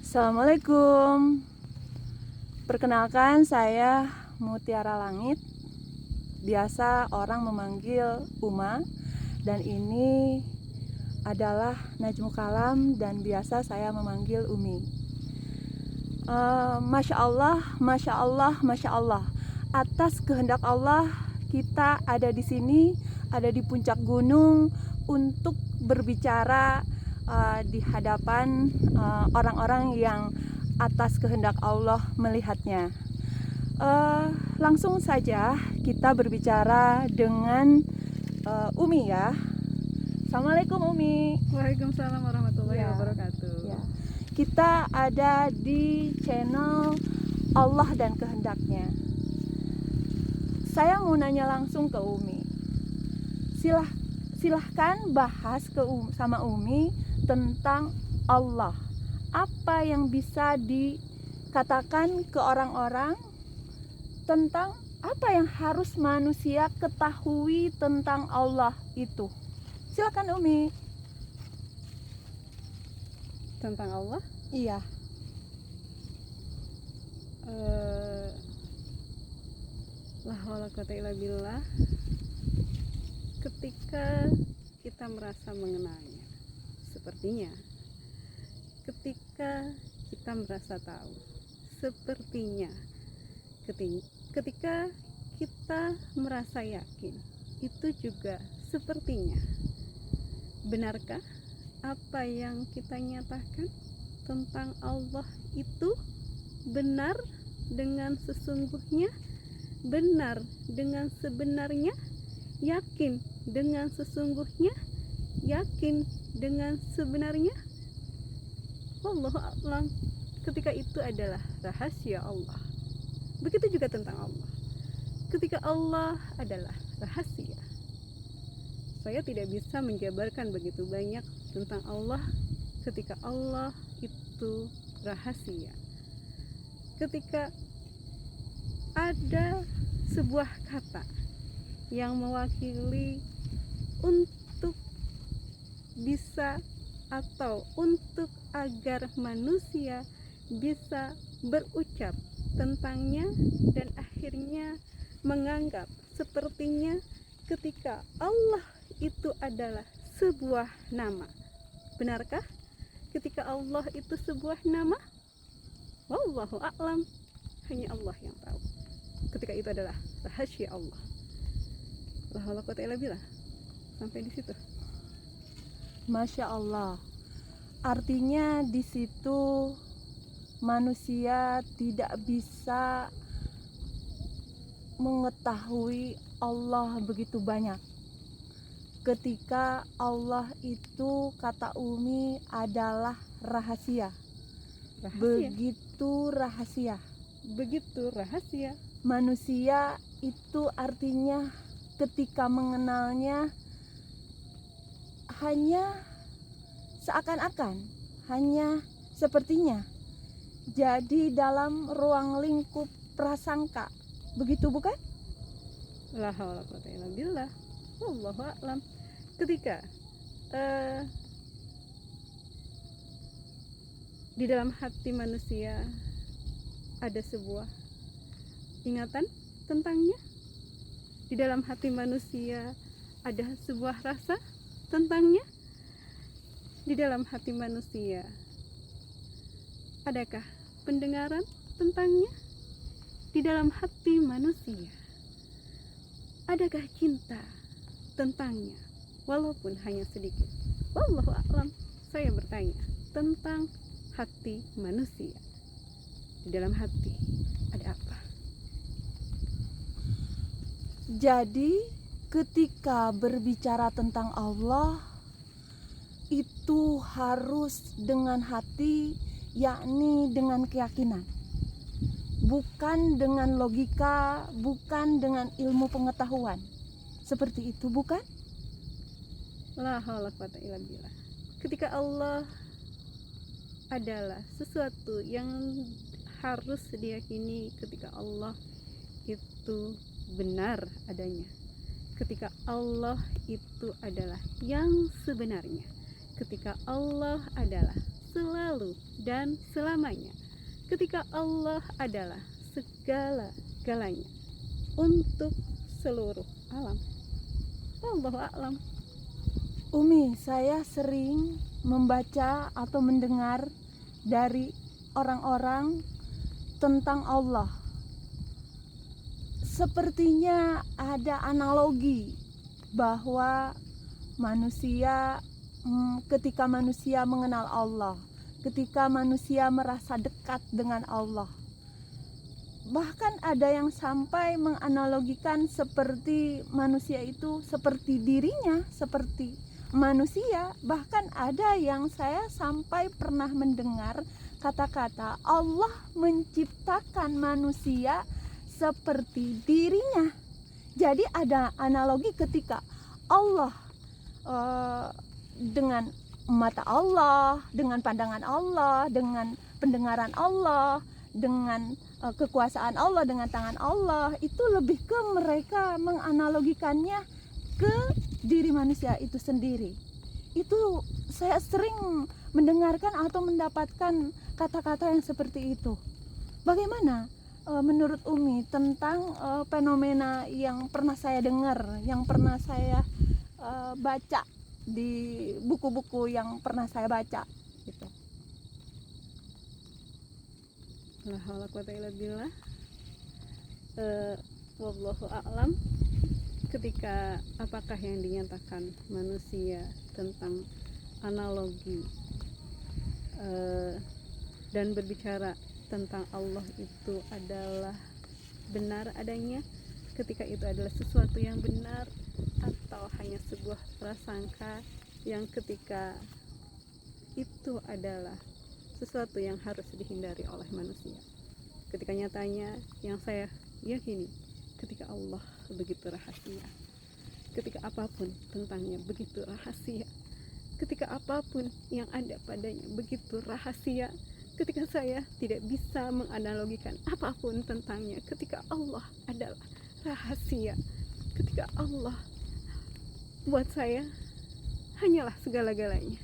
Assalamualaikum. Perkenalkan, saya Mutiara Langit. Biasa orang memanggil Uma, dan ini adalah Najmu Kalam, dan biasa saya memanggil Umi. Masya Allah, Masya Allah, Masya Allah. Atas kehendak Allah, kita ada di sini, ada di puncak gunung untuk berbicara di hadapan orang-orang yang atas kehendak Allah melihatnya. Langsung saja kita berbicara dengan Umi ya. Assalamualaikum Umi. Waalaikumsalam warahmatullahi wabarakatuh. Ya. Kita ada di channel Allah dan Kehendaknya. Saya mau nanya langsung ke Umi. Silahkan bahas sama Umi tentang Allah. Apa yang bisa dikatakan ke orang-orang tentang apa yang harus manusia ketahui tentang Allah itu? Silakan Umi. Tentang Allah? Iya. La haula quwata illa billah. Ketika kita merasa mengenalnya, sepertinya ketika kita merasa tahu, sepertinya ketika kita merasa yakin, itu juga sepertinya. Benarkah apa yang kita nyatakan tentang Allah itu benar dengan sesungguhnya, benar dengan sebenarnya, yakin dengan sesungguhnya, yakin dengan sebenarnya? Wallahu a'lam. Ketika itu adalah rahasia Allah. Begitu juga tentang Allah. Ketika Allah adalah rahasia, saya tidak bisa menjabarkan begitu banyak tentang Allah ketika Allah itu rahasia. Ketika ada sebuah kata yang mewakili untuk bisa atau untuk agar manusia bisa berucap tentangnya dan akhirnya menganggap sepertinya ketika Allah itu adalah sebuah nama. Benarkah ketika Allah itu sebuah nama? Wallahu a'lam. Hanya Allah yang tahu. Ketika itu adalah rahasia Allah. La haula quwata illa billah. Sampai di situ. Masya Allah. Artinya di situ manusia tidak bisa mengetahui Allah begitu banyak. Ketika Allah itu, kata Umi, adalah rahasia. Begitu rahasia. Begitu rahasia. Manusia itu artinya ketika mengenalnya hanya seakan-akan, hanya sepertinya. Jadi dalam ruang lingkup prasangka. Begitu bukan? La haula quwata illa billah. Wallahu a'lam. Ketika di dalam hati manusia ada sebuah ingatan tentangnya, di dalam hati manusia ada sebuah rasa tentangnya, di dalam hati manusia adakah pendengaran tentangnya, di dalam hati manusia adakah cinta tentangnya, walaupun hanya sedikit. Wallahu a'lam. Saya bertanya tentang hati manusia. Di dalam hati ada apa? Jadi ketika berbicara tentang Allah itu harus dengan hati, yakni dengan keyakinan. Bukan dengan logika, bukan dengan ilmu pengetahuan. Seperti itu bukan? La haula quwata illa billah. Ketika Allah adalah sesuatu yang harus diyakini, ketika Allah itu benar adanya, ketika Allah itu adalah yang sebenarnya, ketika Allah adalah selalu dan selamanya, ketika Allah adalah segala-galanya untuk seluruh alam. Wallahu a'lam. Umi, saya sering membaca atau mendengar dari orang-orang tentang Allah. Sepertinya ada analogi bahwa manusia ketika manusia mengenal Allah, ketika manusia merasa dekat dengan Allah, bahkan ada yang sampai menganalogikan seperti manusia itu seperti dirinya, seperti manusia. Bahkan ada yang saya sampai pernah mendengar kata-kata Allah menciptakan manusia seperti dirinya. Jadi ada analogi ketika Allah dengan mata Allah, dengan pandangan Allah, dengan pendengaran Allah, dengan kekuasaan Allah, dengan tangan Allah, itu lebih ke mereka menganalogikannya ke diri manusia itu sendiri. Itu saya sering mendengarkan atau mendapatkan kata-kata yang seperti itu. Bagaimana menurut Umi tentang fenomena yang pernah saya dengar, yang pernah saya baca di buku-buku yang pernah saya baca gitu. La haula quwata illa billah. Wallahu a'lam. Ketika apakah yang dinyatakan manusia tentang analogi dan berbicara tentang Allah itu adalah benar adanya, ketika itu adalah sesuatu yang benar, atau hanya sebuah prasangka yang ketika itu adalah sesuatu yang harus dihindari oleh manusia. Ketika nyatanya yang saya yakini, ketika Allah begitu rahasia, ketika apapun tentangnya begitu rahasia, ketika apapun yang ada padanya begitu rahasia, ketika saya tidak bisa menganalogikan apapun tentangnya, ketika Allah adalah rahasia, ketika Allah buat saya hanyalah segala-galanya.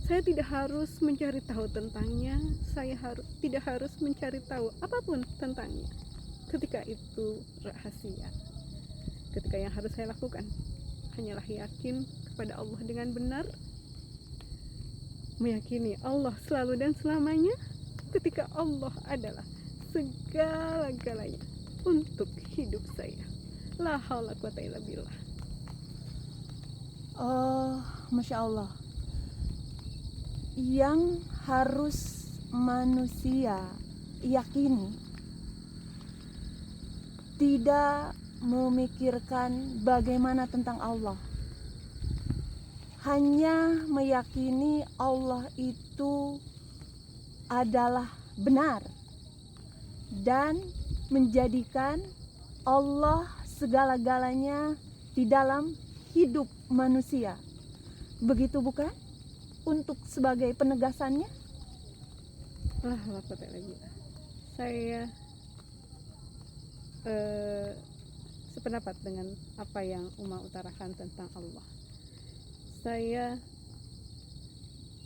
Saya tidak harus mencari tahu tentangnya, saya tidak harus mencari tahu apapun tentangnya. Ketika itu rahasia, ketika yang harus saya lakukan hanyalah yakin kepada Allah dengan benar, meyakini Allah selalu dan selamanya, ketika Allah adalah segala-galanya untuk hidup saya. La haula quwata illa billah. Masya Allah. Yang harus manusia yakini, tidak memikirkan bagaimana tentang Allah, hanya meyakini Allah itu adalah benar dan menjadikan Allah segala-galanya di dalam hidup manusia. Begitu bukan? Untuk sebagai penegasannya. Saya sependapat dengan apa yang Uma utarakan tentang Allah. Saya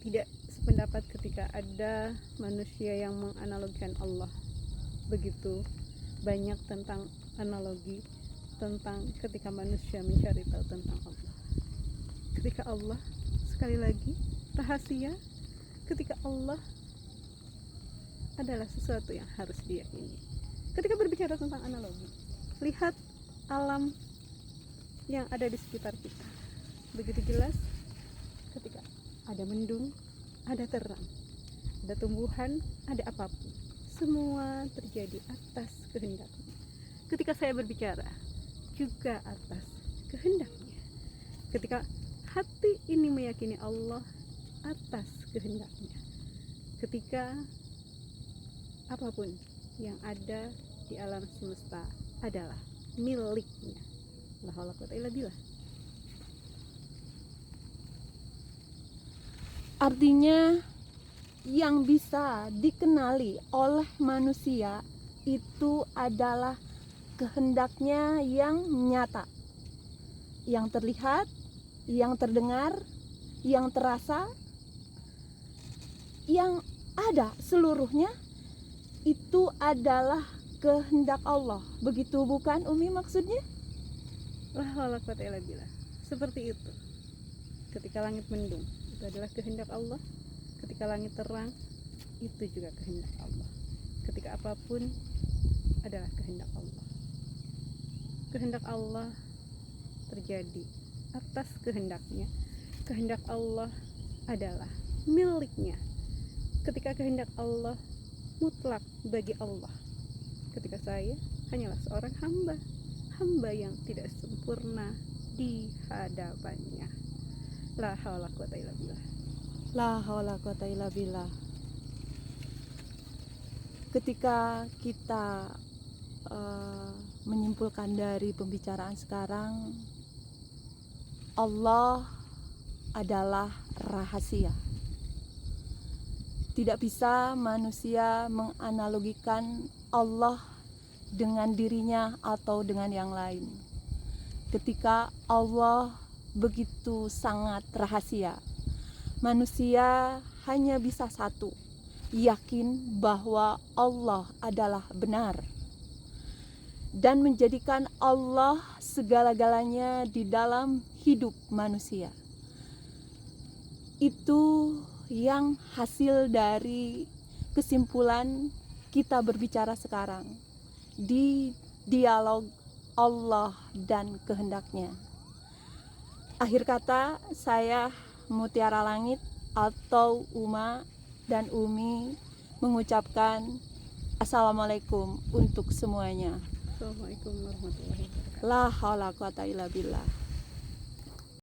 tidak sependapat ketika ada manusia yang menganalogikan Allah begitu banyak tentang analogi tentang ketika manusia mencari tahu tentang Allah. Ketika Allah, sekali lagi, rahasia, ketika Allah adalah sesuatu yang harus diyakini. Ketika berbicara tentang analogi, lihat alam yang ada di sekitar kita. Begitu jelas ketika ada mendung, ada terang, ada tumbuhan, ada apapun, semua terjadi atas kehendaknya. Ketika saya berbicara juga atas kehendaknya. Ketika hati ini meyakini Allah atas kehendaknya. Ketika apapun yang ada di alam semesta adalah miliknya. La haula quwata illa billah. Artinya yang bisa dikenali oleh manusia itu adalah kehendaknya yang nyata, yang terlihat, yang terdengar, yang terasa, yang ada seluruhnya itu adalah kehendak Allah. Begitu bukan Umi maksudnya? La haula quwata illa billah. Seperti itu. Ketika langit mendung, itu adalah kehendak Allah. Ketika langit terang, itu juga kehendak Allah. Ketika apapun adalah kehendak Allah. Kehendak Allah terjadi atas kehendaknya. Kehendak Allah adalah miliknya. Ketika kehendak Allah mutlak bagi Allah. Ketika saya hanyalah seorang hamba yang tidak sempurna di hadapannya. La haula quwata illa billah. La haula quwata illa billah. Ketika kita menyimpulkan dari pembicaraan sekarang, Allah adalah rahasia. Tidak bisa manusia menganalogikan Allah dengan dirinya atau dengan yang lain. Ketika Allah begitu sangat rahasia, manusia hanya bisa satu, yakin bahwa Allah adalah benar dan menjadikan Allah segala-galanya di dalam hidup manusia. Itu yang hasil dari kesimpulan kita berbicara sekarang di dialog Allah dan kehendaknya. Akhir kata, saya Mutiara Langit atau Uma dan Umi mengucapkan Assalamualaikum untuk semuanya. Assalamualaikum warahmatullahi wabarakatuh. La haula quwata illa billah.